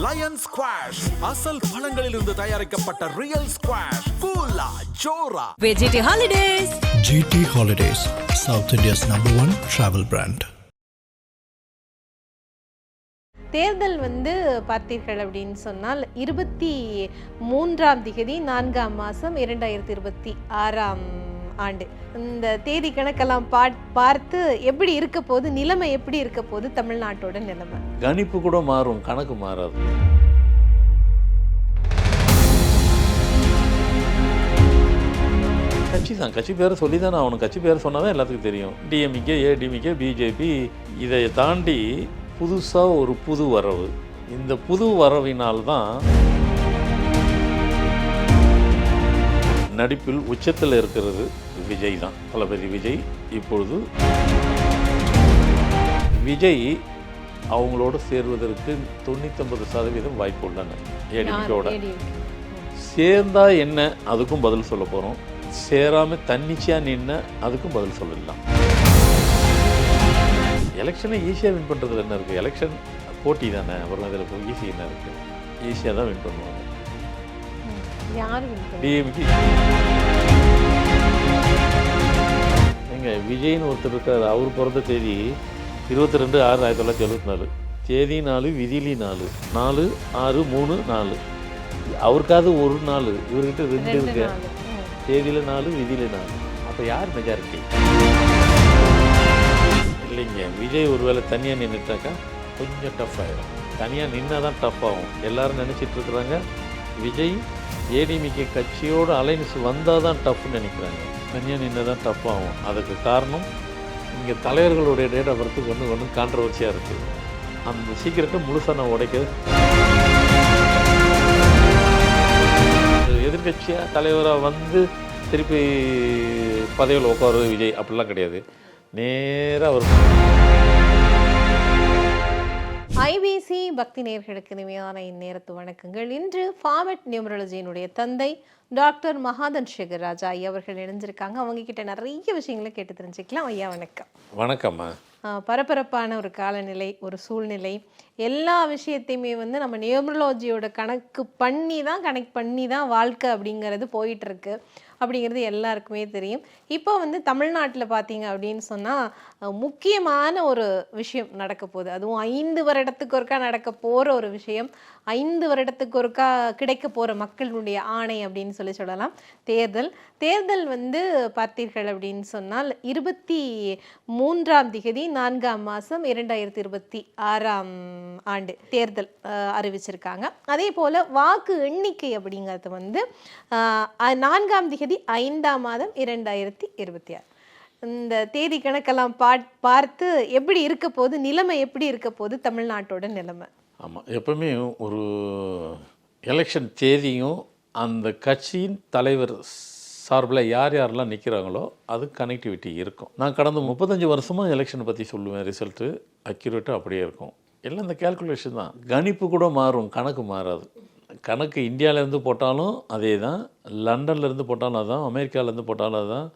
Line squash அசல் பழங்களிலிருந்து தயாரிக்கப்பட்ட real squash கூலா ஜோரா. GT Holidays. GT Holidays, South India's #1 travel brand. தேர்தல் பார்த்தீர்கள் அப்படின்னு சொன்னால் 23ஆம் திகதி 4ஆம் மாதம் 2026ஆம் ஆண்டு இந்த தேதி கணக்கெல்லாம் பார்த்து எப்படி இருக்க போது, நிலைமை எப்படி இருக்க போது, தமிழ்நாட்டோட நிலைமை கணிப்பு கூட மாறும், கணக்கு மாறாது. கட்சி தான், கட்சி பேரை சொல்லி தானே அவனுக்கு, கட்சி பேரை சொன்னாதான் எல்லாத்துக்கும் தெரியும். டிஎம்கே, ஏடிஎம்கே, பிஜேபி, இதை தாண்டி புதுசாக ஒரு புது வரவு. இந்த புது வரவினால்தான் நடிப்பில் உச்சத்தில் இருக்கிறது விஜய் தான், தளபதி விஜய். இப்பொழுது விஜய் அவங்களோட சேர்வதற்கு 99% வாய்ப்பு உள்ளன. ஏடிஎம்கேவோட சேர்ந்தா என்ன, அதுக்கும் பதில் சொல்ல போகிறோம். சேராமல் தன்னிச்சையாக நின்று அதுக்கும் பதில் சொல்லலாம். எலெக்ஷனை ஈஸியாக வின் பண்ணுறதுல என்ன இருக்குது? எலெக்ஷன் போட்டி தானே, அப்புறம் அதில் ஈஸி என்ன இருக்குது? ஈஸியாக தான் வின் பண்ணுவாங்க. டிஎம்கே எங்க விஜய்னு ஒருத்தர் இருக்கார், அவர் பிறந்த தேதி 22/6/1974. தேதி 4, விதிலி 4, 4/6/3/4. அவருக்காவது ஒரு நாள், இவர்கிட்ட 2 இருக்கு. தேதியில் 4, விதியில் 4. அப்போ யார் மெஜாரிட்டி? இல்லைங்க, விஜய் ஒரு வேளை தனியாக நின்றுட்டாக்கா கொஞ்சம் டஃப் ஆகிடும். தனியாக நின்னால் தான் டஃப் ஆகும். எல்லோரும் நினச்சிட்டு இருக்கிறாங்க விஜய் ஏடிஎம்கே கட்சியோட அலைன்ஸ் வந்தால் தான் டஃப்னு நினைக்கிறாங்க. தனியாக நின்று தான் டஃப் ஆகும். அதுக்கு காரணம் இங்கே தலைவர்களுடைய டேட் ஆஃப் பர்த்துக்கு ஒன்று கான்ட்ரவர்சியாக இருக்குது. அந்த சீக்கிரட்டை முழுசாக நான் உடைக்க எதிர்கட்சியாக தலைவராக திருப்பி பதவியில் உட்காரு விஜய் அப்படிலாம் கிடையாது. நேராக அவர் ஐபிசி பக்தி நேயர்களுக்கு இனிமையான இந்நேரத்து வணக்கங்கள். இன்று ஃபார்வர்ட் நியூமராலஜியினுடைய தந்தை டாக்டர் மகாதன் சேகர் ராஜா ஐயா அவர்கள் இணைஞ்சிருக்காங்க. அவங்க கிட்ட நிறைய விஷயங்களை கேட்டு தெரிஞ்சுக்கலாம். ஐயா வணக்கம். வணக்கம்மா. பரபரப்பான ஒரு காலநிலை, ஒரு சூழ்நிலை, எல்லா விஷயத்தையுமே நம்ம நியூமராலஜியோட கனெக்ட் பண்ணி தான் வாழ்க்கை அப்படிங்கிறது போயிட்டு இருக்கு அப்படிங்கிறது எல்லாருக்குமே தெரியும். இப்போ தமிழ்நாட்டில் பார்த்தீங்க அப்படின்னு சொன்னால் முக்கியமான ஒரு விஷயம் நடக்க போகுது. அதுவும் 5 வருடத்துக்கு ஒருக்கா நடக்க போகிற ஒரு விஷயம், 5 வருடத்துக்கு ஒருக்கா கிடைக்க போகிற மக்களுடைய ஆணை அப்படின்னு சொல்லலாம். தேர்தல் பார்த்தீர்கள் அப்படின்னு சொன்னால் 23ஆம் திகதி 4ஆம் மாதம் 2026ஆம் ஆண்டு தேர்தல் அறிவிச்சிருக்காங்க. அதே போல் வாக்கு எண்ணிக்கை அப்படிங்கிறது 4ஆம் திகதி 5ஆம் மாதம் 2026. இந்த தேதி கணக்கெல்லாம் பார்த்து எப்படி இருக்க போது, நிலைமை எப்படி இருக்க போது, தமிழ்நாட்டோட நிலைமை. ஆமாம், எப்பவுமே ஒரு எலெக்ஷன் தேதியும் அந்த கட்சியின் தலைவர் சார்பில் யாரெல்லாம் நிற்கிறாங்களோ அது கனெக்டிவிட்டி இருக்கும். நான் கடந்த 35 வருஷமாக எலெக்ஷனை பற்றி சொல்லுவேன். ரிசல்ட்டு அக்யூரேட்டாக அப்படியே இருக்கும். எல்லாம் இந்த கேல்குலேஷன் தான். கணிப்பு கூட மாறும், கணக்கு மாறாது. கணக்கு இந்தியாவிலேருந்து போட்டாலும் அதே தான், லண்டன்லேருந்து போட்டாலும் அதுதான், அமெரிக்காவிலேருந்து போட்டாலும் அதுதான்,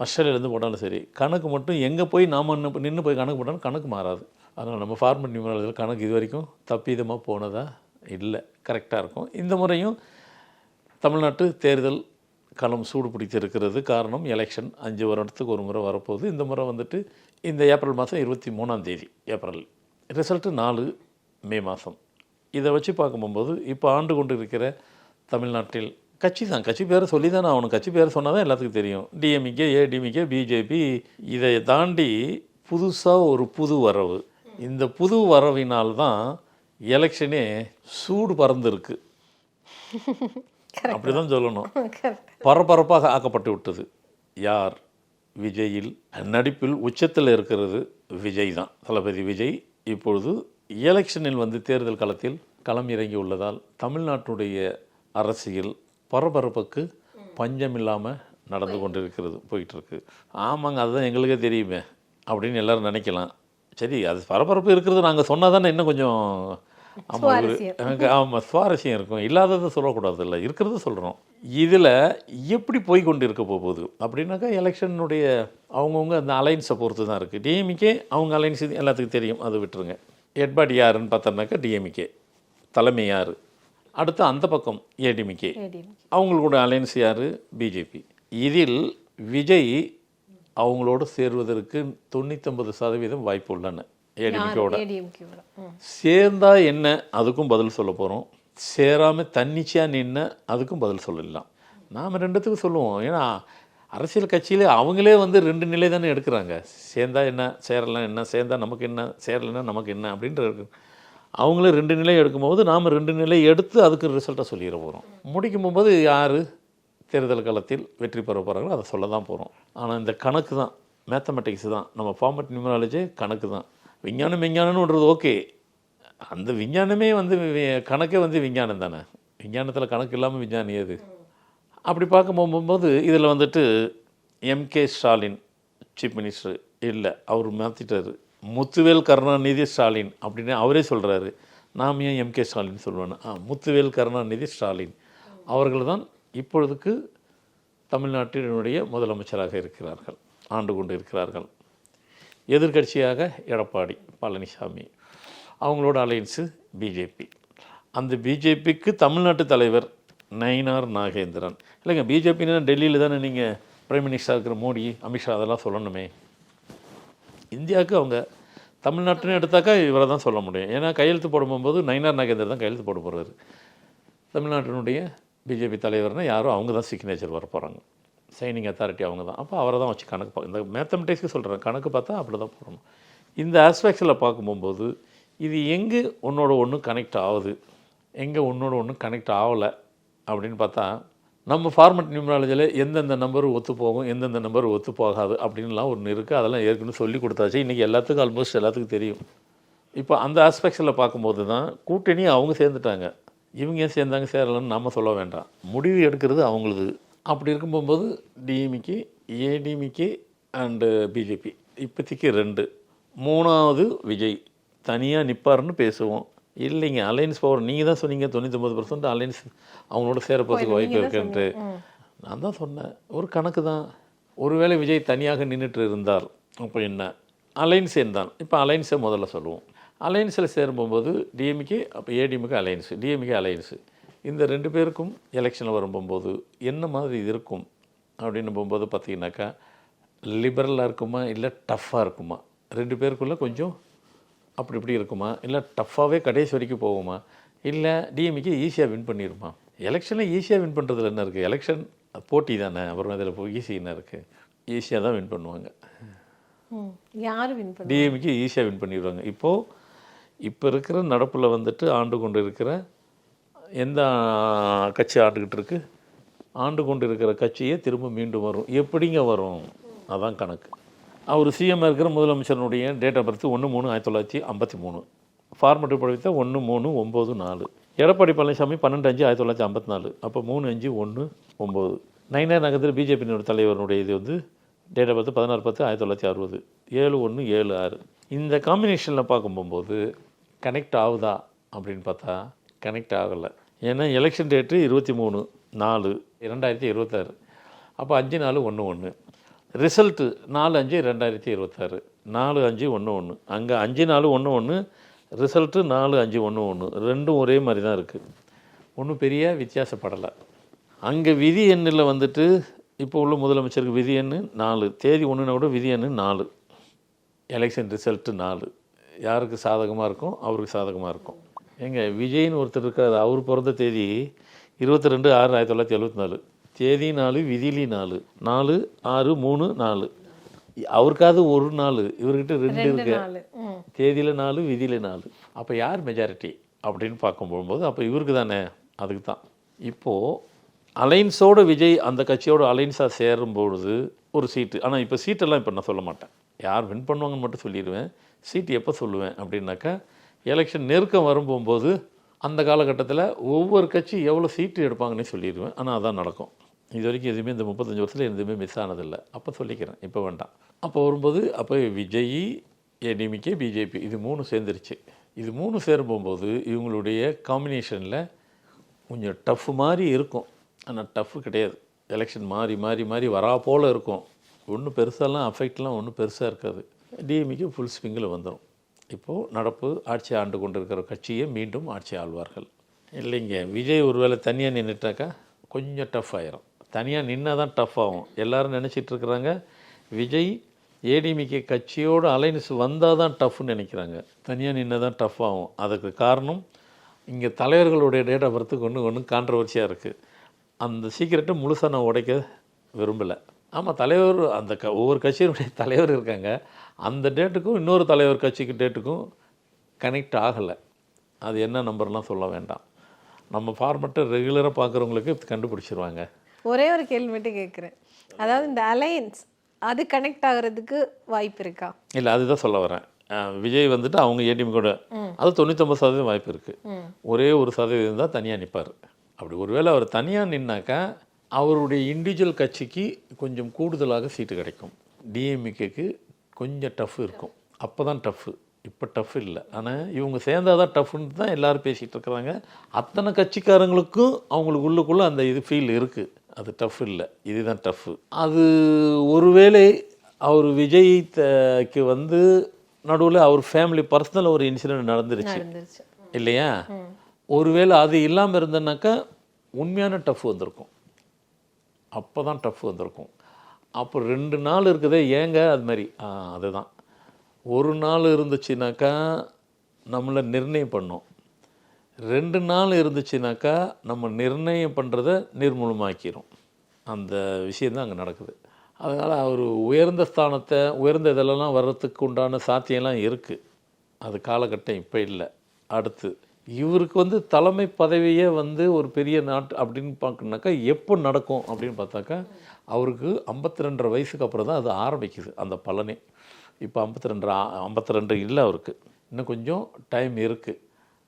ஆஸ்திரேலியாவிலேருந்து போட்டாலும் சரி. கணக்கு மட்டும் எங்கே போய் நாம் நின்று போய் கணக்கு போட்டாலும் கணக்கு மாறாது. அதனால் நம்ம ஃபார்மட் நியூமராலஜியில் கணக்கு இது வரைக்கும் தப்பிதமாக போனதா இல்லை, கரெக்டாக இருக்கும். இந்த முறையும் தமிழ்நாட்டு தேர்தல் களம் சூடு பிடித்திருக்கிறது. காரணம் எலெக்ஷன் 5 வருடத்துக்கு ஒரு முறை வரப்போகுது. இந்த முறை இந்த ஏப்ரல் மாதம் 23ஆம் தேதி ஏப்ரல், ரிசல்ட்டு 4 மே மாதம். இதை வச்சு பார்க்கும்போது இப்போ ஆண்டு கொண்டு இருக்கிற தமிழ்நாட்டில் கட்சி தான், கட்சி பேரை சொல்லி தானே அவனுக்கு, கட்சி பேரை சொன்னால் தான் எல்லாத்துக்கும் தெரியும். டிஎம்கே, ஏடிஎம்கே, பிஜேபி, இதை தாண்டி புதுசாக ஒரு புது வரவு. இந்த புது வரவினால்தான் எலெக்ஷனே சூடு பறந்துருக்கு, அப்படி தான் சொல்லணும். பரபரப்பாக ஆக்கப்பட்டு விட்டது. யார்? விஜயில் நடிப்பில் உச்சத்தில் இருக்கிறது விஜய் தான், தளபதி விஜய். இப்பொழுது எலெக்ஷனில் தேர்தல் களத்தில் களம் இறங்கி உள்ளதால் தமிழ்நாட்டுடைய அரசியல் பரபரப்புக்கு பஞ்சமில்லாமல் நடந்து கொண்டிருக்கிறது, போயிட்டுருக்கு. ஆமாங்க, அதுதான் எங்களுக்கே தெரியுமே அப்படின்னு எல்லோரும் நினைக்கலாம். சரி, அது பரபரப்பு இருக்கிறது நாங்கள் சொன்னால் தானே இன்னும் கொஞ்சம் ஆமாம் சுவாரஸ்யம் இருக்கும். இல்லாததை சொல்லக்கூடாது, இல்லை இருக்கிறத சொல்கிறோம். இதில் எப்படி போய் கொண்டு இருக்க போகுது அப்படின்னாக்கா எலெக்ஷனுடைய அவங்கவுங்க அந்த அலைன்ஸை பொறுத்து தான் இருக்குது. டிஎம்கே அவங்க அலைன்ஸ் எல்லாத்துக்கும் தெரியும், அது விட்டுருங்க. எட்பாடி யாருன்னு பார்த்தோம்னாக்கா டிஎம்கே தலைமை யார், அடுத்து அந்த பக்கம் ஏடிஎம்கே, அவங்களோட அலையன்ஸ் யார், பிஜேபி. இதில் விஜய் அவங்களோட சேருவதற்கு 99% வாய்ப்பு உள்ளன. ஏடிஎம்கேவோட சேர்ந்தா என்ன, அதுக்கும் பதில் சொல்ல போகிறோம். சேராமல் தன்னிச்சையாக நின்ன அதுக்கும் பதில் சொல்லலாம். நாம் ரெண்டுத்துக்கும் சொல்லுவோம். ஏன்னா அரசியல் கட்சியில் அவங்களே வந்து 2 நிலை தானே எடுக்கிறாங்க. சேர்ந்தா என்ன, சேரலாம் என்ன, சேர்ந்தா நமக்கு என்ன, சேரலைன்னா நமக்கு என்ன அப்படின்ற இருக்கு. அவங்களே 2 நிலை எடுக்கும்போது நாம் 2 நிலை எடுத்து அதுக்கு ரிசல்ட்டாக சொல்லிட போகிறோம். முடிக்கும் போது யார் தேர்தல் காலத்தில் வெற்றி பெற போகிறாங்களோ அதை சொல்ல தான் போகிறோம். ஆனால் இந்த கணக்கு தான், மேத்தமெட்டிக்ஸ் தான், நம்ம ஃபார்மட் நியூமராலஜி கணக்கு தான். விஞ்ஞானம்ன்றது ஓகே, அந்த விஞ்ஞானமே வந்து கணக்கே வந்து விஞ்ஞானம் தானே. விஞ்ஞானத்தில் கணக்கு இல்லாமல் விஞ்ஞானி ஏது? அப்படி பார்க்க போகும்போது இதில் வந்துட்டு எம்கே ஸ்டாலின் சீஃப் மினிஸ்டர் இல்லை, அவர் மாற்றிட்டார். முத்துவேல் கருணாநிதி ஸ்டாலின் அப்படின்னு அவரே சொல்கிறாரு. நாம் ஏன் எம்கே ஸ்டாலின் சொல்லுவேன்னா, முத்துவேல் கருணாநிதி ஸ்டாலின் அவர்கள் தான் இப்பொழுதுக்கு தமிழ்நாட்டினுடைய முதலமைச்சராக இருக்கிறார்கள், ஆண்டு கொண்டு இருக்கிறார்கள். எதிர்க்கட்சியாக எடப்பாடி பழனிசாமி, அவங்களோட அலையன்ஸு பிஜேபி. அந்த பிஜேபிக்கு தமிழ்நாட்டு தலைவர் நயினார் நாகேந்திரன். இல்லைங்க, பிஜேபின்னா டெல்லியில் தானே நீங்கள் பிரைம் மினிஸ்டராக இருக்கிற மோடி, அமித்ஷா அதெல்லாம் சொல்லணுமே. இந்தியாவுக்கு அவங்க தமிழ்நாட்டுன்னு எடுத்தாக்கா இவரை தான் சொல்ல முடியும். ஏன்னா கையெழுத்து போடும்போது நயினார் நாகேந்திரன் தான் கையெழுத்து போட போகிறாரு. தமிழ்நாட்டினுடைய பிஜேபி தலைவர்னால் யாரும் அவங்க தான் சிக்னேச்சர் வர போகிறாங்க, சைனிங் அத்தாரிட்டி அவங்க தான். அப்போ அவரை தான் வச்சு கணக்கு இந்த மேத்தமெட்டிக்ஸ்க்கு சொல்கிறேன், கணக்கு பார்த்தா அப்படி தான் போடணும். இந்த ஆஸ்பெக்ட்ஸில் பார்க்கும்போது இது எங்கே ஒன்றோட ஒன்று கனெக்ட் ஆகுது, எங்கே ஒன்றோட ஒன்று கனெக்ட் ஆகலை அப்படின்னு பார்த்தா, நம்ம ஃபார்மட் நியூமராலஜியில் எந்தெந்த நம்பர் ஒத்து போகும், எந்தெந்த நம்பர் ஒத்து போகாது அப்படின்லாம் ஒன்று இருக்குது. அதெல்லாம் ஏற்கனவே சொல்லி கொடுத்தாச்சு. இன்றைக்கி எல்லாத்துக்கும் ஆல்மோஸ்ட் எல்லாத்துக்கும் தெரியும். இப்போ அந்த ஆஸ்பெக்ட்ஸில் பார்க்கும்போது தான் கூட்டணி அவங்க சேர்ந்துட்டாங்க. இவங்க ஏன் சேர்ந்தாங்க சேரலன்னு நாம் சொல்ல வேண்டாம், முடிவு எடுக்கிறது அவங்களது. அப்படி இருக்கும்போது டிஎம்கே, ஏடிஎம்கே அண்டு பிஜேபி இப்போதைக்கு 2. 3வது விஜய் தனியாக நிற்பார்னு பேசுவோம். இல்லைங்க, அலையன்ஸ் பவர் நீங்கள் தான் சொன்னீங்க 99% அலையன்ஸ் அவங்களோட சேரப்போகிறதுக்கு வாய்ப்பு இருக்குன்ட்டு. நான் தான் சொன்னேன், ஒரு கணக்கு தான். ஒருவேளை விஜய் தனியாக நின்றுட்டு இருந்தார் அப்போ என்ன, அலையன்ஸ் தான். இப்போ அலையன்ஸை முதல்ல சொல்லுவோம். அலையன்ஸில் சேரும்போது டிஎம்கே, அப்போ ஏடிஎம்கே அலையன்ஸு, டிஎம்கே அலையன்ஸு. இந்த 2 பேருக்கும் எலெக்ஷனில் வரும்போது என்ன மாதிரி இது இருக்கும் அப்படின்னு போகும்போது பார்த்திங்கனாக்கா, லிபரலாக இருக்குமா இல்லை டஃப்பாக இருக்குமா, 2 பேருக்குள்ளே கொஞ்சம் அப்படி இப்படி இருக்குமா, இல்லை டஃப்பாகவே கடைசி வரைக்கும் போகுமா, இல்லை டிஎம்கே ஈஸியாக வின் பண்ணிடுமா. எலெக்ஷனில் ஈஸியாக வின் பண்ணுறதுல என்ன இருக்குது, எலெக்ஷன் போட்டி தானே, அப்புறம் இதில் ஈஸி என்ன இருக்குது, ஈஸியாக தான் வின் பண்ணுவாங்க. யார் வின் பண்ண? டிஎம்கே ஈஸியாக வின் பண்ணிடுவாங்க. இப்போ இருக்கிற நடப்பில் வந்துட்டு ஆண்டு கொண்டு இருக்கிற எந்த கட்சி ஆண்டுக்கிட்டு இருக்குது, ஆண்டு கொண்டு இருக்கிற கட்சியே திரும்ப மீண்டும் வரும். எப்படிங்க வரும், அதான் கணக்கு. அவர் சிஎம் இருக்கிற முதலமைச்சருடைய டேட் ஆஃப் பர்த் 1/3/1953, ஃபார்மேட்டு படித்த 1/3/1994. எடப்பாடி பழனிசாமி 12/5/1954, அப்போ 3/5/19. நயினார் நாகேந்திரன் பிஜேபியினுடைய தலைவருடைய இது வந்து டேட் ஆஃப் பர்த் 16/10/1960, 7/1/76. இந்த காம்பினேஷனில் பார்க்கும்போது கனெக்ட் ஆகுதா அப்படின்னு பார்த்தா கனெக்ட் ஆகலை. ஏன்னா எலெக்ஷன் டேட்டு 23/4/2026, அப்போ 5/4/11. ரிசல்ட்டு 4/5/2026, 4/5/11. அங்கே 5/4/11, ரிசல்ட்டு 4/5/11. ரெண்டும் ஒரே மாதிரி தான் இருக்குது, ஒன்றும் பெரிய வித்தியாசப்படலை. அங்கே விதி எண்ணில் வந்துட்டு இப்போ உள்ள முதலமைச்சருக்கு விதி எண் 4, தேதி 1னா கூட விதி எண் 4, எலெக்ஷன் ரிசல்ட்டு 4. யாருக்கு சாதகமாக இருக்கும், அவருக்கு சாதகமாக இருக்கும். எங்கள் விஜய்னு ஒருத்தர் இருக்கார், அவர் பிறந்த தேதி 22/6/1974, தேதி 4, விதிலி 4, 4/6/3/4. அவருக்காவது ஒரு நாள், இவர்கிட்ட 2 இருக்கு, தேதியில் 4, விதியில் 4. அப்போ யார் மெஜாரிட்டி அப்படின்னு பார்க்கும்போது அப்போ இவருக்கு தானே, அதுக்கு தான். இப்போது அலைன்ஸோடு விஜய் அந்த கட்சியோட அலைன்ஸாக சேரும்பொழுது ஒரு சீட்டு. ஆனால் இப்போ சீட்டெல்லாம் இப்போ நான் சொல்ல மாட்டேன், யார் வின் பண்ணுவாங்கன்னு மட்டும் சொல்லிடுவேன். சீட்டு எப்போ சொல்லுவேன் அப்படின்னாக்கா, எலெக்ஷன் நெருக்கம் வரும்போது அந்த காலகட்டத்தில் ஒவ்வொரு கட்சி எவ்வளோ சீட்டு எடுப்பாங்கன்னே சொல்லிடுவேன். ஆனால் அதான் நடக்கும். இது வரைக்கும் எதுவுமே இந்த 35 வருஷத்தில் எதுவுமே மிஸ் ஆனதில்லை. அப்போ சொல்லிக்கிறேன், இப்போ வேண்டாம். அப்போ வரும்போது அப்போ விஜய், ஏடிஎம்கே, பிஜேபி இது 3 சேர்ந்துருச்சு. இது 3 சேரும்போது இவங்களுடைய காம்பினேஷனில் கொஞ்சம் டஃப் மாதிரி இருக்கும். ஆனால் டஃப்பு கிடையாது. எலெக்ஷன் மாறி மாறி மாறி வரா போல் இருக்கும். ஒன்றும் பெருசாலாம் அஃபெக்ட்லாம் ஒன்றும் பெருசாக இருக்காது. டிஎம்கே ஃபுல் ஸ்விங்கில் வந்துடும். இப்போது நடப்பு ஆட்சி ஆண்டு கொண்டிருக்கிற கட்சியை மீண்டும் ஆட்சி ஆள்வார்கள். இல்லைங்க, விஜய் ஒருவேளை தனியாக நின்றுட்டாக்கா கொஞ்சம் டஃப் ஆயிரும். தனியாக நின்னா தான் டஃப் ஆகும். எல்லோரும் நினச்சிட்டு இருக்கிறாங்க விஜய் ஏடிஎம்கே கட்சியோட அலைன்ஸ் வந்தால் தான் டஃப்னு நினைக்கிறாங்க. தனியாக நின்னா தான் டஃப் ஆகும். அதுக்கு காரணம் இங்கே தலைவர்களுடைய டேட் ஆஃப் பர்த்துக்கு ஒன்று கான்ட்ரவர்சியாக இருக்குது. அந்த சீக்கிரட்டை முழுசாக நான் உடைக்க விரும்பலை. ஆமாம், தலைவர் அந்த ஒவ்வொரு கட்சியினுடைய தலைவர் இருக்காங்க. அந்த டேட்டுக்கும் இன்னொரு தலைவர் கட்சிக்கு டேட்டுக்கும் கனெக்ட் ஆகலை. அது என்ன நம்பர்லாம் சொல்ல வேண்டாம். நம்ம ஃபார்மெட்டை ரெகுலராக பார்க்குறவங்களுக்கு கண்டுபிடிச்சிருவாங்க. ஒரே ஒரு கேள்வி மட்டும் கேட்குறேன். அதாவது இந்த அலையன்ஸ் அது கனெக்ட் ஆகிறதுக்கு வாய்ப்பு இருக்கா? இல்லை, அதுதான் சொல்ல வரேன். விஜய் வந்துட்டு அவங்க ஏடிஎம் கூட அது 99% வாய்ப்பு இருக்குது. ஒரே 1% தான் தனியாக நிற்பார். அப்படி ஒருவேளை அவர் தனியாக நின்னாக்கா அவருடைய இண்டிவிஜுவல் கட்சிக்கு கொஞ்சம் கூடுதலாக சீட்டு கிடைக்கும். டிஎம்கேக்கு கொஞ்சம் டஃப் இருக்கும். அப்போ தான் டஃப்பு, இப்போ டஃப் இல்லை. ஆனால் இவங்க சேர்ந்தால் தான் டஃப்னு தான் எல்லோரும் பேசிகிட்டு இருக்கிறாங்க. அத்தனை கட்சிக்காரங்களுக்கும் அவங்களுக்கு உள்ளுக்குள்ளே அந்த இது ஃபீல் இருக்குது. அது டஃப் இல்லை, இதுதான் டஃப்பு. அது ஒருவேளை அவர் விஜய்க்கு வந்து நடுவில் அவர் ஃபேமிலி பர்சனல் ஒரு இன்சிடென்ட் நடந்துருச்சு இல்லையா? ஒருவேளை அது இல்லாமல் இருந்தனாக்கா உண்மையான டஃப் வந்திருக்கும். அப்போ தான் டஃப் வந்திருக்கும். அப்போ 2 நாள் இருக்குதே ஏங்க அது மாதிரி அதுதான். ஒரு நாள் இருந்துச்சுனாக்கா நம்மளை நிர்ணயம் பண்ணோம். 2 நாள் இருந்துச்சுனாக்கா நம்ம நிர்ணயம் பண்ணுறத நிர்மூலமாக்கிடும். அந்த விஷயந்தான் அங்கே நடக்குது. அதனால் அவர் உயர்ந்த ஸ்தானத்தை உயர்ந்த இதெல்லாம் வர்றதுக்கு உண்டான சாத்தியம்லாம் இருக்குது. அது காலகட்டம் இப்போ இல்லை. அடுத்து இவருக்கு வந்து தலைமை பதவியே வந்து ஒரு பெரிய நாட்டு அப்படின்னு பார்க்கணுனாக்கா எப்போ நடக்கும் அப்படின்னு பார்த்தாக்கா அவருக்கு 52 வயசுக்கு அப்புறம் தான் அது ஆரம்பிக்குது அந்த பலனே. இப்போ 52 இல்லை, அவருக்கு இன்னும் கொஞ்சம் டைம் இருக்குது.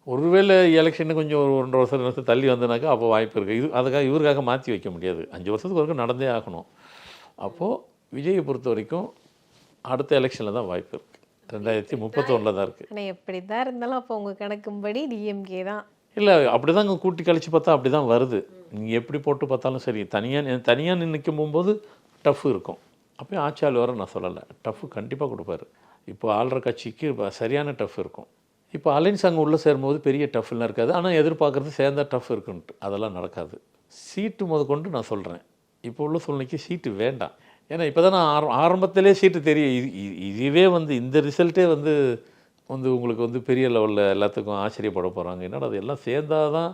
ஒருவேளை எலெக்ஷனு கொஞ்சம் ஒரு 1.5 வருஷம் தள்ளி வந்தனாக்கா அப்போ வாய்ப்பு இருக்குது. அதுக்காக இவருக்காக மாற்றி வைக்க முடியாது. 5 வருஷத்துக்கு வரைக்கும் நடந்தே ஆகணும். அப்போது விஜயை பொறுத்த வரைக்கும் அடுத்த எலெக்ஷனில் தான் வாய்ப்பு இருக்குது. 2031 தான் இருக்குது. ஆனால் எப்படி தான் இருந்தாலும் அப்போ உங்கள் கணக்கும்படி டிஎம்கே தான். இல்லை, அப்படி தான் கூட்டி கழித்து பார்த்தா அப்படி தான் வருது. நீங்கள் எப்படி போட்டு பார்த்தாலும் சரி, தனியாக நிற்கும் போகும்போது டஃப் இருக்கும். அப்போயும் ஆட்சியாளர் வர நான் சொல்லலை, டஃப்பு கண்டிப்பாக கொடுப்பாரு. இப்போ ஆள்ற கட்சிக்கு சரியான டஃப் இருக்கும். இப்போ அலைன்ஸ் அங்கே உள்ளே சேரும்போது பெரிய டஃப்லாம் இருக்காது. ஆனால் எதிர்பார்க்குறது சேர்ந்தால் டஃப் இருக்குன்ட்டு அதெல்லாம் நடக்காது. சீட்டு முதற்கொண்டு நான் சொல்கிறேன், இப்போ உள்ள சூழ்நிலைக்கு சீட்டு வேண்டாம். ஏன்னா இப்போ தான் நான் ஆரம்பத்திலே சீட்டு தெரியும். இதுவே வந்து இந்த ரிசல்ட்டே வந்து உங்களுக்கு வந்து பெரிய லெவலில் எல்லாத்துக்கும் ஆச்சரியப்பட போகிறாங்க. என்னடா அது எல்லாம் சேர்ந்தால் தான்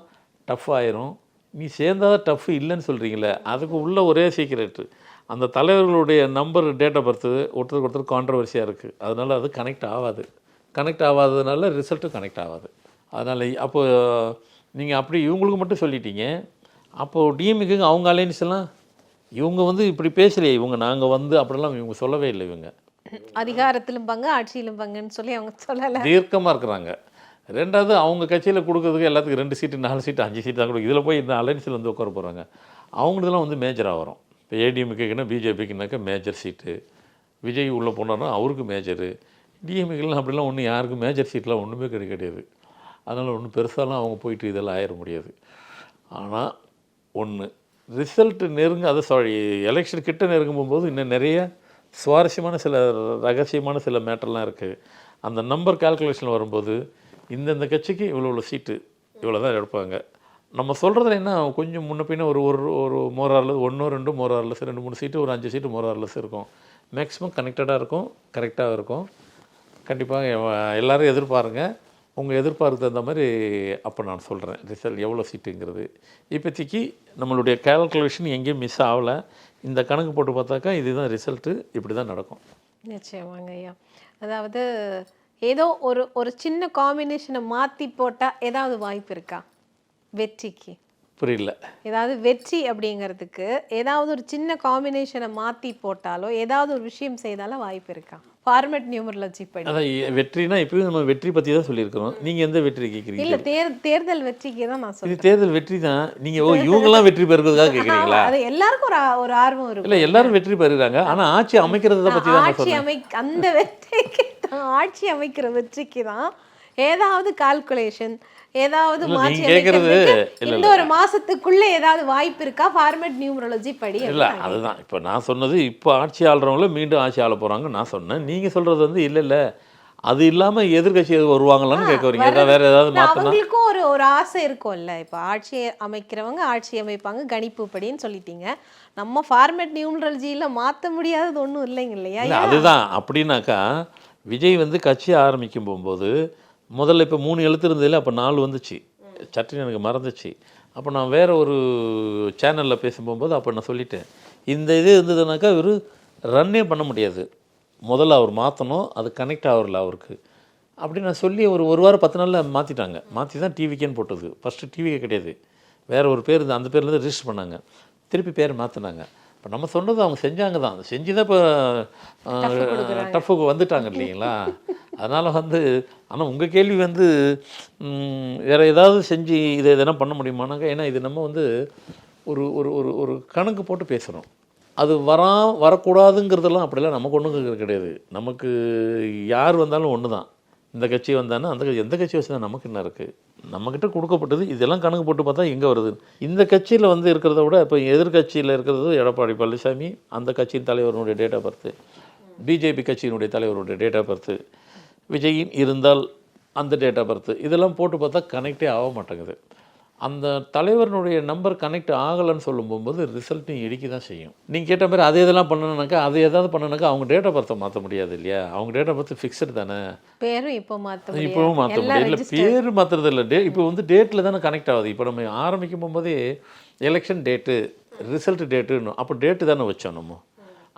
டஃப் ஆயிரும். நீ சேர்ந்தால் தான் டஃப் இல்லைன்னு சொல்கிறீங்களே, அதுக்கு உள்ள ஒரே சீக்ரெட்டு அந்த தலைவர்களுடைய நம்பர் டேட் ஆஃப் பர்த்து ஒருத்தருக்கு கான்ட்ரவர்சியாக இருக்குது. அதனால் அது கனெக்ட் ஆகாததுனால ரிசல்ட்டும் கனெக்ட் ஆகாது. அதனால் அப்போது நீங்கள் அப்படி இவங்களுக்கு மட்டும் சொல்லிட்டீங்க. அப்போது டிஎம்கேக்கு அவங்க அலைன்ஸ் எல்லாம் இவங்க வந்து இப்படி பேசலையே, இவங்க நாங்கள் வந்து அப்படிலாம் இவங்க சொல்லவே இல்லை. இவங்க அதிகாரத்திலும் பங்கு ஆட்சியிலும் பங்குன்னு சொல்லி அவங்க சொல்லலை, தீர்க்கமாக இருக்கிறாங்க. ரெண்டாவது அவங்க கட்சியில் கொடுக்கறதுக்கு எல்லாத்துக்கும் 2 சீட்டு 4 சீட்டு 5 சீட்டு தான் கொடுக்கும். இதில் போய் இந்த அலைன்ஸில் வந்து உட்கார போகிறாங்க. அவங்களதெல்லாம் வந்து மேஜராக வரும். இப்போ ஏடிஎம்கேக்குன்னா பிஜேபிக்குனாக்கா மேஜர் சீட்டு, விஜய் உள்ளே போனார்னா அவருக்கு மேஜரு, டிஎம்கேலாம் அப்படிலாம் ஒன்றும் யாருக்கும் மேஜர் சீட்லாம் ஒன்றுமே கிடையாது. அதனால் ஒன்றும் பெருசாலாம் அவங்க போயிட்டு இதெல்லாம் ஆயிட முடியாது. ஆனால் ஒன்று ரிசல்ட்டு எலெக்ஷன் கிட்ட நெருங்கும் போகும்போது இன்னும் நிறைய சுவாரஸ்யமான சில ரகசியமான சில மேட்டர்லாம் இருக்குது. அந்த நம்பர் கால்குலேஷன் வரும்போது இந்தந்த கட்சிக்கு இவ்வளோ சீட்டு இவ்வளோ தான் எடுப்பாங்க. நம்ம சொல்கிறதுல என்ன கொஞ்சம் முன்ன பின்ன ஒரு மோரார்லஸ் 1 2 மோரார்லஸ் 2 3 சீட்டு ஒரு 5 சீட்டு மோரார்லஸ் இருக்கும். மேக்ஸிமம் கனெக்டடாக இருக்கும், கரெக்டாக இருக்கும். கண்டிப்பாக எல்லோரும் எதிர்பாருங்க. உங்கள் எதிர்பார்க்கு தகுந்த மாதிரி அப்போ நான் சொல்கிறேன் ரிசல்ட் எவ்வளோ சீட்டுங்கிறது. இப்போதைக்கு நம்மளுடைய கால்குலேஷன் எங்கேயும் மிஸ் ஆகலை. இந்த கணக்கு போட்டு பார்த்தாக்கா இதுதான் ரிசல்ட்டு, இப்படி தான் நடக்கும். நிச்சயமாங்க ஐயா. அதாவது ஏதோ ஒரு சின்ன காம்பினேஷனை மாற்றி போட்டால் ஏதாவது வாய்ப்பு இருக்கா வெற்றிக்கு? புரியல. ஏதாவது வெற்றி அப்படிங்கிறதுக்கு ஏதாவது ஒரு சின்ன காம்பினேஷனை மாற்றி போட்டாலோ ஏதாவது ஒரு விஷயம் செய்தாலும் வாய்ப்பு இருக்கா? ஃபார்மேட் நியூமராலஜி படி அதான் வெற்றினா இப்போயும் நம்ம வெற்றி பற்றி தான் சொல்லியிருக்கிறோம். நீங்கள் எந்த வெற்றி கேட்குறீங்க? இல்லை, தேர்தல் வெற்றிக்கு தான் நான் சொல்றேன். இது தேர்தல் வெற்றி தான். நீங்கள் இவங்கெல்லாம் வெற்றி பெறுறதுக்காக கேட்குறீங்களா? அது எல்லாருக்கும் ஒரு ஆர்வம் இருக்கும். இல்லை, எல்லாரும் வெற்றி பெறுறாங்க. ஆனால் ஆட்சி அமைக்கிறத பற்றி தான் அந்த வெற்றிக்கு தான், ஆட்சி அமைக்கிற வெற்றிக்கு தான் ஏதாவது கால்குலேஷன் ஏதாவது மாற்றி இந்த ஒரு மாசத்துக்குள்ள ஏதாவது வாய்ப்பு இருக்கா ஃபார்மேட் நியூமராலஜி படி? இல்லை, அதுதான் இப்போ நான் சொன்னது. இப்போ ஆட்சி ஆள்றவங்கள மீண்டும் ஆட்சி ஆள போகிறாங்க நான் சொன்னேன். நீங்கள் சொல்கிறது வந்து இல்லை அது இல்லாமல் எதிர்கட்சி எது வருவாங்களான்னு கேட்க வரீங்க. ஏதாவது வேறு ஏதாவது மாற்றினா அவங்களுக்கும் ஒரு ஒரு ஆசை இருக்கும்ல. இப்போ ஆட்சி அமைக்கிறவங்க ஆட்சி அமைப்பாங்க கணிப்புப்படின்னு சொல்லிட்டீங்க. நம்ம ஃபார்மேட் நியூமராலஜியில் மாற்ற முடியாதது ஒன்றும் இல்லைங்க இல்லையா? இல்லை அதுதான். அப்படின்னாக்கா விஜய் வந்து கட்சி ஆரம்பிக்கும் போகும்போது முதல்ல இப்போ 3 எழுத்து இருந்ததில்ல, அப்போ 4 வந்துச்சு. சட்டுன்னு எனக்கு மறந்துச்சு. அப்போ நான் வேறு ஒரு சேனலில் பேசும்போது அப்போ நான் சொல்லிட்டேன், இந்த இது இருந்ததுனாக்கா இவர் ரன்னே பண்ண முடியாது, முதல்ல அவர் மாற்றணும், அது கனெக்ட் ஆகல அவருக்கு அப்படின்னு நான் சொல்லி ஒரு வாரம் 10 நாளில் மாற்றிட்டாங்க. மாற்றி தான் டிவிக்கேன்னு போட்டது. ஃபஸ்ட்டு டிவிக்கே கிடையாது, வேறு ஒரு பேர் அந்த பேர்லேருந்து ரிஜிஸ்டர் பண்ணாங்க, திருப்பி பேர் மாற்றினாங்க. இப்போ நம்ம சொன்னது அவங்க செஞ்சாங்க தான், செஞ்சு தான் இப்போ டஃப்புக்கு வந்துட்டாங்க இல்லைங்களா? அதனால் வந்து ஆனால் உங்கள் கேள்வி வந்து வேறு ஏதாவது செஞ்சு இதை எதனா பண்ண முடியுமானாங்க. ஏன்னா இது நம்ம வந்து ஒரு ஒரு ஒரு ஒரு கணக்கு போட்டு பேசுகிறோம். அது வரக்கூடாதுங்கிறதெல்லாம் அப்படிலாம் நமக்கு ஒன்றும் கிடையாது. நமக்கு யார் வந்தாலும் ஒன்று தான். இந்த கட்சி வந்தானே அந்த கட்சி, எந்த கட்சி வச்சுதான் நமக்கு என்ன இருக்குது? நம்மக்கிட்ட கொடுக்கப்பட்டது இதெல்லாம் கணக்கு போட்டு பார்த்தா எங்கே வருது? இந்த கட்சியில் வந்து இருக்கிறத விட இப்போ எதிர்கட்சியில் இருக்கிறது எடப்பாடி பழனிசாமி, அந்த கட்சியின் தலைவருடைய டேட் ஆஃப் பர்த்து, பிஜேபி கட்சியினுடைய தலைவருடைய டேட் ஆஃப் பர்த்து, விஜயின் இருந்தால் அந்த டேட் ஆஃப் பர்த்து, இதெல்லாம் போட்டு பார்த்தா கனெக்டே ஆக மாட்டேங்குது. அந்த தலைவருடைய நம்பர் கனெக்ட் ஆகலைன்னு சொல்லும் போகும்போது ரிசல்ட்டும் இடிக்க தான் செய்யும். நீங்கள் கேட்ட மாதிரி அது இதெல்லாம் பண்ணணுனாக்கா அது ஏதாவது பண்ணணுனாக்கா அவங்க டேட் ஆஃப் பர்த்தை மாற்ற முடியாது இல்லையா? அவங்க டேட் ஆஃப் பர்த் ஃபிக்ஸடு தானே. பேரும் இப்போ மாற்ற இப்போவும் மாற்ற முடியாது. இல்லை பேர் மாற்றுறது இல்லை, இப்போ வந்து டேட்டில் தானே கனெக்ட் ஆகுது. இப்போ நம்ம ஆரம்பிக்கும் போகும்போதே எலெக்ஷன் டேட்டு ரிசல்ட் டேட்டுன்னு அப்போ டேட்டு தானே வச்சோம். நம்ம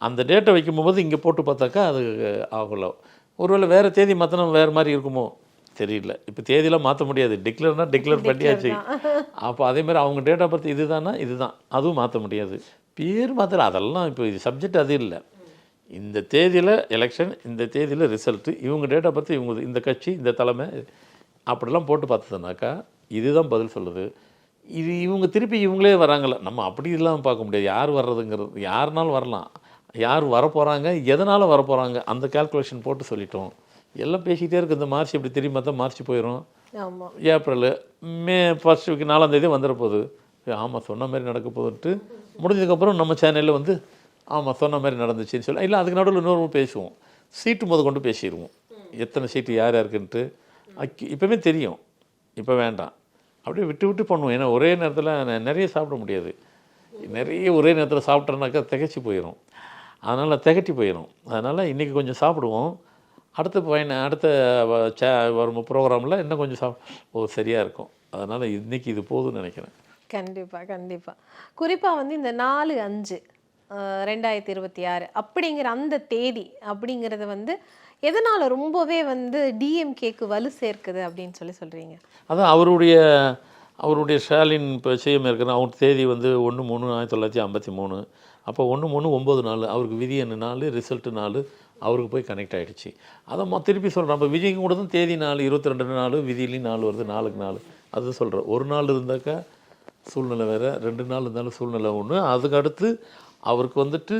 அந்த டேட்டை வைக்கும்போது இங்கே போட்டு பார்த்தாக்கா அது ஆகலை. ஒருவேளை வேறு தேதி மாற்றினா வேறு மாதிரி இருக்குமோ தெரியல. இப்போ தேதியெலாம் மாற்ற முடியாது, டிக்ளேர்னா டிக்ளேர் பண்ணியாச்சு. அப்போ அதேமாதிரி அவங்க டேட் ஆஃப் பர்த் இதுதானா இதுதான், அதுவும் மாற்ற முடியாது. பேர் மாத்திர அதெல்லாம் இப்போ இது சப்ஜெக்ட் அது இல்லை. இந்த தேதியில் எலெக்ஷன், இந்த தேதியில் ரிசல்ட்டு, இவங்க டேட் ஆஃப் பர்த், இவங்க இந்த கட்சி இந்த தலைமை, அப்படிலாம் போட்டு பார்த்ததுனாக்கா இதுதான் பதில் சொல்லுது. இது இவங்க திருப்பி இவங்களே வராங்களே, நம்ம அப்படி இல்லாமல் பார்க்க முடியாது. யார் வர்றதுங்கிறது, யாருனாலும் வரலாம், யார் வரப்போகிறாங்க, எதனால் வரப்போகிறாங்க, அந்த கால்குலேஷன் போட்டு சொல்லிட்டோம். எல்லாம் பேசிக்கிட்டே இருக்குது. இந்த மார்ச் இப்படி திரும்பி பார்த்தா மார்ச் போயிடும், ஏப்ரல் மே ஃபர்ஸ்ட் வீக் 4ஆம் தேதி வந்துட போகுது. ஆமாம் சொன்ன மாதிரி நடக்க போகுதுன்ட்டு முடிஞ்சதுக்கப்புறம் நம்ம சேனலில் வந்து ஆமாம் சொன்ன மாதிரி நடந்துச்சுன்னு சொல்லி, இல்லை அதுக்கு நடுவில் இன்னொரு பேசுவோம், சீட்டு முத கொண்டு பேசிடுவோம், எத்தனை சீட்டு யார் யாருக்குன்ட்டு இப்போவே தெரியும். இப்போ வேண்டாம், அப்படியே விட்டு விட்டு பண்ணுவோம். ஏன்னா ஒரே நேரத்தில் நிறைய சாப்பிட முடியாது. நிறைய ஒரே நேரத்தில் சாப்பிட்டோன்னாக்கா திகச்சு போயிடும். அதனால் திகட்டி போயிடும். அதனால் இன்றைக்கி கொஞ்சம் சாப்பிடுவோம், அடுத்த வரும் ப்ரோக்ராமில் இன்னும் கொஞ்சம் சரியாக இருக்கும். அதனால் இன்றைக்கி இது போதும்னு நினைக்கிறேன். கண்டிப்பாக கண்டிப்பாக. குறிப்பாக வந்து இந்த 4/5/2026 அப்படிங்கிற அந்த தேதி அப்படிங்கிறது வந்து எதனால் ரொம்பவே வந்து டிஎம்கேக்கு வலு சேர்க்குது அப்படின்னு சொல்கிறீங்க? அதான் அவருடைய ஸ்டாலின் இப்போ சிஎம் இருக்கிற அவங்க தேதி வந்து 1/3/1953. அப்போ 1/3/9 அவருக்கு விதி என்ன 4, ரிசல்ட்டு 4, அவருக்கு போய் கனெக்ட் ஆகிடுச்சு. அதை திருப்பி சொல்கிறேன். அப்போ விஜய்க்கு கூட தான் தேதி 4, 22 விதியிலையும் 4 வருது, 4க்கு 4. அதுதான் சொல்கிறேன். ஒரு நாள் இருந்தாக்கா சூழ்நிலை வேறு, 2 நாள் இருந்தாலும் சூழ்நிலை ஒன்று. அதுக்கு அடுத்து அவருக்கு வந்துட்டு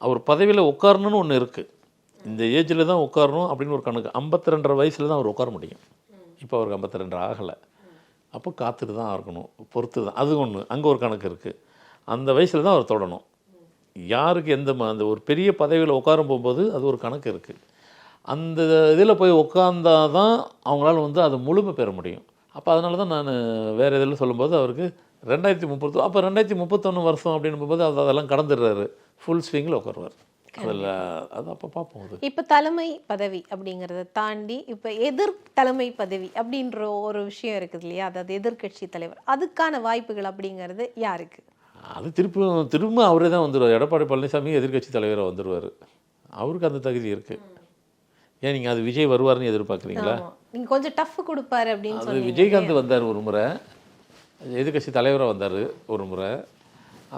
அவர் பதவியில் உட்காரணுன்னு ஒன்று இருக்குது. இந்த ஏஜில் தான் உட்காரணும் அப்படின்னு ஒரு கணக்கு. 52.5 வயசில் தான் அவர் உட்கார முடியும். இப்போ அவருக்கு 52 ஆகலை. அப்போ காத்துட்டு தான் இருக்கணும், பொறுத்து தான். அது ஒன்று, அங்கே ஒரு கணக்கு இருக்குது. அந்த வயசில் தான் அவர் தொடணும். யாருக்கு அந்த ஒரு பெரிய பதவியில் உட்காரும் போகும்போது அது ஒரு கணக்கு இருக்குது. அந்த இதில் போய் உட்காந்தா தான் அவங்களால வந்து அதை முழுமை பெற முடியும். அப்போ அதனால தான் நான் வேறு இதில் சொல்லும்போது அவருக்கு 2030, அப்போ 2031 வருஷம் அப்படின்னு போகும்போது அதெல்லாம் கடந்துடுறாரு, ஃபுல் ஸ்விங்கில் உட்காருவார். அதில் அது அப்போ பார்ப்போம். அது இப்போ தலைமை பதவி அப்படிங்கிறத தாண்டி இப்போ தலைமை பதவி அப்படின்ற ஒரு விஷயம் இருக்குது இல்லையா? அதாவது எதிர்கட்சி தலைவர், அதுக்கான வாய்ப்புகள் அப்படிங்கிறது யாருக்கு? அது திரும்ப அவரே தான் வந்துடுவார். எடப்பாடி பழனிசாமி எதிர்கட்சி தலைவராக வந்துடுவார். அவருக்கு அந்த தகுதி இருக்குது. ஏன் நீங்கள் அது விஜய் வருவார்னு எதிர்பார்க்குறீங்களா? நீங்கள் கொஞ்சம் டஃப் கொடுப்பாரு அப்படின்னு அது விஜயகாந்த் வந்தார் ஒரு முறை, எதிர்கட்சி தலைவராக வந்தார் ஒரு முறை.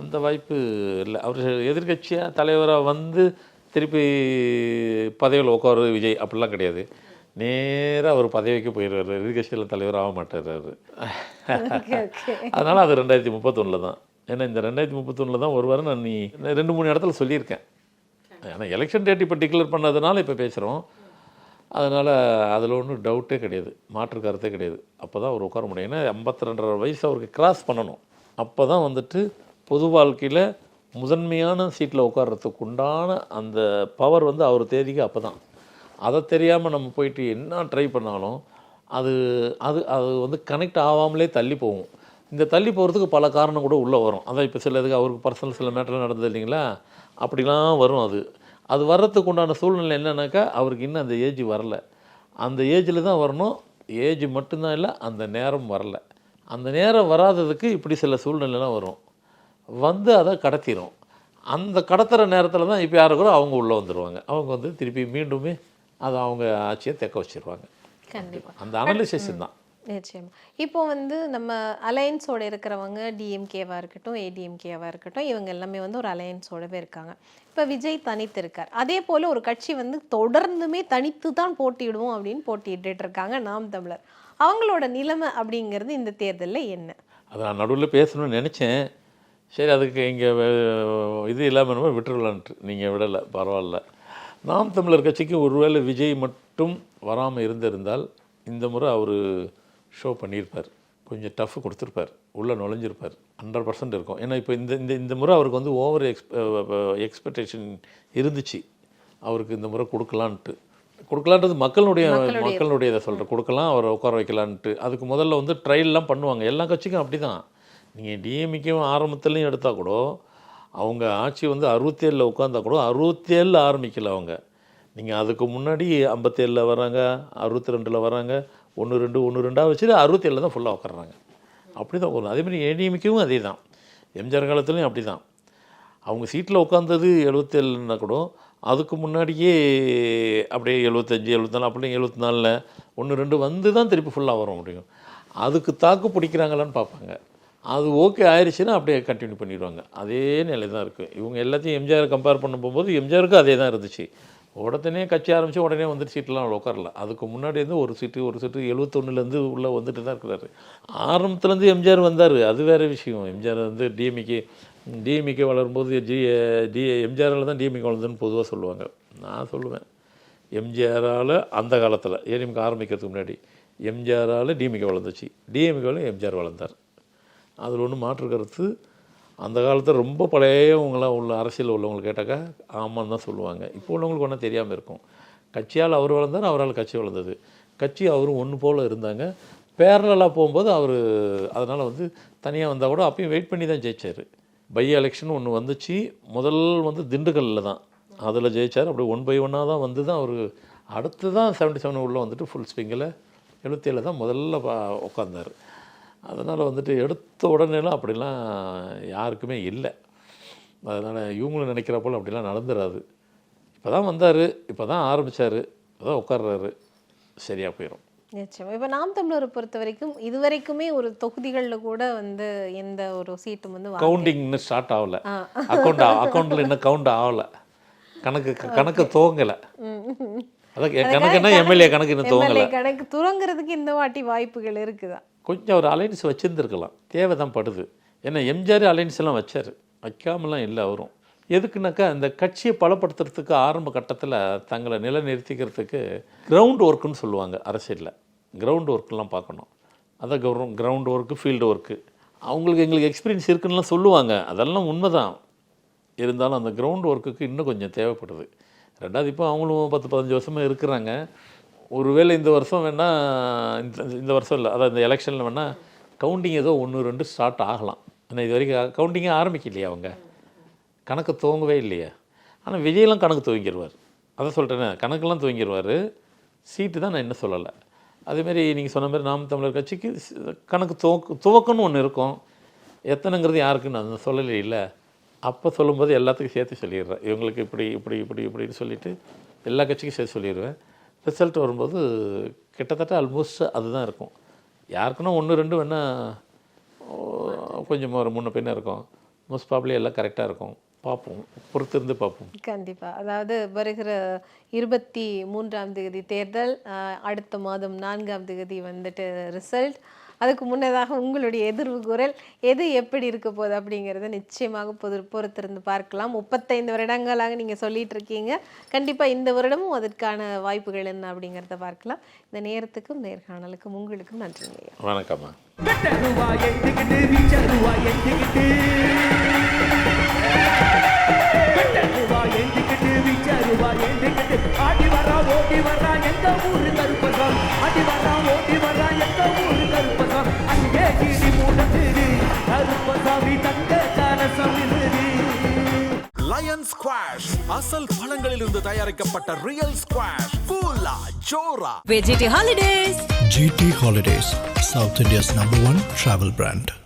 அந்த வாய்ப்பு இல்லை. அவர் எதிர்கட்சியாக தலைவராக வந்து திருப்பி பதவியில் உட்காரு விஜய் அப்படிலாம் கிடையாது. நேராக அவர் பதவிக்கு போயிடுவார், எதிர்கட்சியில் தலைவர் ஆக மாட்டார் அவர். அதனால் அது 2031 தான். ஏன்னா இந்த 2031 தான் வருவார். நான் 2-3 இடத்துல சொல்லியிருக்கேன். ஆனால் எலெக்ஷன் டேட் இப்போ டிக்ளேர் பண்ணதுனால இப்போ பேசுகிறோம். அதனால் அதில் ஒன்றும் டவுட்டே கிடையாது, மாற்று கருத்தே கிடையாது. அப்போ தான் அவர் உட்கார முடியும். ஏன்னா 52.5 வயசு அவருக்கு கிராஸ் பண்ணணும். அப்போ தான் வந்துட்டு பொது வாழ்க்கையில் முதன்மையான சீட்டில் உட்கார்றதுக்கு உண்டான அந்த பவர் வந்து அவர் தேதிக்கு அப்போ தான். அதை தெரியாமல் நம்ம போயிட்டு என்ன ட்ரை பண்ணாலும் அது அது அது வந்து கனெக்ட் ஆகாமலே தள்ளி போகும். இந்த தள்ளி போகிறதுக்கு பல காரணம் கூட உள்ளே வரும். அதான் இப்போ சில இதுக்கு அவருக்கு பர்சனல் சில மேட்டர் நடந்தது இல்லைங்களா, அப்படிலாம் வரும். அது வர்றதுக்கு உண்டான சூழ்நிலை என்னன்னாக்கா, அவருக்கு இன்னும் அந்த ஏஜ் வரல. அந்த ஏஜில் தான் வரணும். ஏஜ் மட்டும்தான் இல்லை, அந்த நேரம் வரல. அந்த நேரம் வராததுக்கு இப்படி சில சூழ்நிலைலாம் வரும், வந்து அதை கடத்திடும். அந்த கடத்துகிற நேரத்தில் தான் இப்போ யாருக்கூட அவங்க உள்ளே வந்துடுவாங்க. அவங்க வந்து திருப்பி மீண்டுமே அதை அவங்க ஆட்சியை தெக்க வச்சிருவாங்க. கண்டிப்பாக அந்த அனலைசேஷன் தான். நிச்சயமா. இப்போ வந்து நம்ம அலையன்ஸோட இருக்கிறவங்க டிஎம்கேவாக இருக்கட்டும், ஏடிஎம்கேவாக இருக்கட்டும், இவங்க எல்லாமே வந்து ஒரு அலையன்ஸோடவே இருக்காங்க. இப்போ விஜய் தனித்து இருக்கார். அதே போல் ஒரு கட்சி வந்து தொடர்ந்துமே தனித்து தான் போட்டியிடுவோம் அப்படின்னு போட்டியிட்டு இருக்காங்க நாம் தமிழர். அவங்களோட நிலைமை அப்படிங்கிறது இந்த தேர்தலில் என்ன? அதை நான் நடுவில் பேசணும்னு நினச்சேன். சரி, அதுக்கு இங்கே இது இல்லாமல் விட்டுருலான்ட்டு நீங்கள் விடலை, பரவாயில்ல. நாம் தமிழர் கட்சிக்கு ஒருவேளை விஜய் மட்டும் வராமல் இருந்திருந்தால் இந்த முறை அவர் ஷோ பண்ணியிருப்பார், கொஞ்சம் டஃப் கொடுத்துருப்பார், உள்ளே நுழைஞ்சிருப்பார். 100% இருக்கும். ஏன்னா இப்போ இந்த முறை அவருக்கு வந்து ஓவர் எக்ஸ்பெக்டேஷன் இருந்துச்சு. அவருக்கு இந்த முறை கொடுக்கலான்றது மக்களுடைய இதை சொல்கிறேன். கொடுக்கலாம், அவரை உட்கார வைக்கலான்ட்டு. அதுக்கு முதல்ல வந்து ட்ரையல்லாம் பண்ணுவாங்க. எல்லா கட்சிக்கும் அப்படி தான். நீங்கள் டிஎம்கேவும் ஆரம்பத்துலேயும் எடுத்தால் கூட அவங்க ஆட்சி வந்து 67 உட்காந்தா கூட 67 ஆரம்பிக்கல அவங்க. நீங்கள் அதுக்கு முன்னாடி 57 வராங்க, 62 வராங்க, 1-2 வச்சுட்டு 67 தான் ஃபுல்லாக உட்காடுறாங்க. அப்படி தான் வரும். அதேமாதிரி ஏடிஎம்கேவும் அதே தான். எம்ஜிஆர் காலத்துலேயும் அப்படி தான். அவங்க சீட்டில் உட்காந்தது 77ன்னா கூட அதுக்கு முன்னாடியே அப்படியே 75, 74, அப்படி 74 1-2 வந்து தான் திருப்பி ஃபுல்லாக வர முடியும். அதுக்கு தாக்கு பிடிக்கிறாங்களான்னு பார்ப்பாங்க. அது ஓகே ஆயிடுச்சுன்னா அப்படியே கண்டினியூ பண்ணிடுவாங்க. அதே நிலை தான் இருக்குது. இவங்க எல்லாத்தையும் எம்ஜிஆர் கம்பேர் பண்ண போகும்போது எம்ஜிஆருக்கு அதே தான் இருந்துச்சு. உடனே கட்சி ஆரம்பித்து உடனே வந்துட்டு சீட்டெலாம் உட்காரல. அதுக்கு முன்னாடி இருந்து ஒரு சீட்டு 71 உள்ளே வந்துட்டு தான் இருக்கிறாரு. ஆரம்பத்துலேருந்து எம்ஜிஆர் வந்தார், அது வேறு விஷயம். எம்ஜிஆர் வந்து டிஎம்கே வளரும்போது எம்ஜிஆரால் தான் டிஎம்கே வளர்ந்ததுன்னு பொதுவாக சொல்லுவாங்க. நான் சொல்லுவேன், எம்ஜிஆரால் அந்த காலத்தில் ஏடிஎம்கே ஆரம்பிக்கிறதுக்கு முன்னாடி எம்ஜிஆரால் டிஎம்கே வளர்ந்துச்சு, டிஎம்கேவில் எம்ஜிஆர் வளர்ந்தார். அதில் ஒன்றும் மாற்று கருத்து. அந்த காலத்தில் ரொம்ப பழையவங்களாம் உள்ள அரசியல் உள்ளவங்களுக்கு கேட்டாக்கா ஆமான்னு தான் சொல்லுவாங்க. இப்போ உள்ளவங்களுக்கு ஒன்றும் தெரியாமல் இருக்கும். கட்சியால் அவர் வளர்ந்தார், அவரால் கட்சி வளர்ந்தது. கட்சி அவரும் ஒன்று போல் இருந்தாங்க. பேரலாக போகும்போது அவர் அதனால் வந்து தனியாக வந்தால் கூட அப்பயும் வெயிட் பண்ணி தான் ஜெயிச்சார். பை எலெக்ஷன் ஒன்று வந்துச்சு. முதல் வந்து திண்டுக்கல்லில் தான், அதில் ஜெயித்தார். அப்படி 1 by 1 தான் வந்து தான் அவர் அடுத்து தான் 77 உள்ளே வந்துட்டு ஃபுல் ஸ்விங்கில் 77 தான் முதல்ல உட்காந்தார். அதனால் வந்துட்டு எடுத்த உடனேலாம் அப்படிலாம் யாருக்குமே இல்லை. அதனால் இவங்களும் நினைக்கிற போல் அப்படிலாம் நடந்துடாது. இப்போ தான் வந்தார், இப்போ தான் ஆரம்பித்தார், இப்போ தான் உட்கார்றாரு, சரியாக போயிடும். நிச்சயம். இப்போ நாம் தமிழரை பொறுத்த வரைக்கும் இதுவரைக்குமே ஒரு தொகுதிகளில் கூட வந்து எந்த ஒரு சீட்டும் வந்து கவுண்டிங் இன்னும் ஸ்டார்ட் ஆகலை. அக்கௌண்ட்டில் இன்னும் கவுண்ட் ஆகலை. கணக்கு துவங்கலை. அதான் கணக்கு என்ன, எம்எல்ஏ கணக்கு இன்னும் துவங்கலை. கணக்கு துவங்குறதுக்கு இந்த வாட்டி வாய்ப்புகள் இருக்குதா? கொஞ்சம் ஒரு அலைன்ஸ் வச்சுருந்துருக்கலாம், தேவை தான் படுது. ஏன்னா எம்ஜிஆர் அலைன்ஸ் எல்லாம் வச்சார், வைக்காமலாம் இல்லை அவரும். எதுக்குனாக்கா அந்த கட்சியை பலப்படுத்துறதுக்கு ஆரம்ப கட்டத்தில் தங்களை நிலைநிறுத்திக்கிறதுக்கு கிரவுண்ட் ஒர்க்குன்னு சொல்லுவாங்க அரசியலில். கிரவுண்ட் ஒர்க்கெலாம் பார்க்கணும். அதான் கிரவுண்ட் ஒர்க்கு, ஃபீல்டு ஒர்க்கு. எங்களுக்கு எக்ஸ்பீரியன்ஸ் இருக்குன்னுலாம் சொல்லுவாங்க, அதெல்லாம் உண்மை தான். இருந்தாலும் அந்த கிரவுண்ட் ஒர்க்குக்கு இன்னும் கொஞ்சம் தேவைப்படுது. ரெண்டாவது இப்போ அவங்களும் 10-15 வருஷமாக இருக்கிறாங்க. ஒருவேளை இந்த வருஷம் வேணால் இந்த வருஷம் இல்லை, அதாவது இந்த எலெக்ஷனில் வேணால் கவுண்டிங் ஏதோ 1-2 ஸ்டார்ட் ஆகலாம். ஏன்னா இது வரைக்கும் கவுண்டிங்கே ஆரம்பிக்கலையா, அவங்க கணக்கு துவங்கவே இல்லையா. ஆனால் விஜயெல்லாம் கணக்கு துவங்கிடுவார். அதை சொல்கிறேன்னே, கணக்கெல்லாம் துவங்கிடுவார். சீட்டு தான் நான் என்ன சொல்லலை. அதேமாரி நீங்கள் சொன்ன மாதிரி நாம் தமிழர் கட்சிக்கு கணக்கு துவக்கம்னு ஒன்று இருக்கும். எத்தனைங்கிறது யாருக்குன்னு நான் சொல்லலை இல்லை. அப்போ சொல்லும்போது எல்லாத்துக்கும் சேர்த்து சொல்லிடுறேன். இவங்களுக்கு இப்படின்னு சொல்லிவிட்டு எல்லா கட்சிக்கும் சேர்த்து சொல்லிடுவேன். ரிசல்ட் வரும்போது கிட்டத்தட்ட ஆல்மோஸ்ட் அதுதான் இருக்கும். யாருக்குன்னா 1-2 வேணால் கொஞ்சம் ஒரு முன்ன பின்ன இருக்கும். மோஸ்ட் ப்ராப்ளி எல்லாம் கரெக்டாக இருக்கும். பார்ப்போம், பொறுத்திருந்து பார்ப்போம். கண்டிப்பாக. அதாவது வருகிற 23ஆம் தேதி தேர்தல், அடுத்த மாதம் 4ஆம் தேதி வந்துட்டு ரிசல்ட். அதுக்கு முன்னதாக உங்களுடைய எதிர்வு குரல் எது எப்படி இருக்க போகுது அப்படிங்கிறத நிச்சயமாக பொறுத்திருந்து பார்க்கலாம். 35 வருடங்களாக நீங்கள் சொல்லிட்டு இருக்கீங்க. கண்டிப்பாக இந்த வருடமும் அதற்கான வாய்ப்புகள் என்ன அப்படிங்கிறத பார்க்கலாம். இந்த நேரத்துக்கும் நேர்காணலுக்கும் உங்களுக்கும் நன்றிங்க. வணக்கம்மா. ஆடி வரா ஓடி லயன் ஸ்குவாஷ் அசல் பழங்களிலிருந்து தயாரிக்கப்பட்ட ரியல் ஸ்குவாஷ் கூலா ஜோரா. VGT Holidays. GT Holidays, South India's #1 travel brand.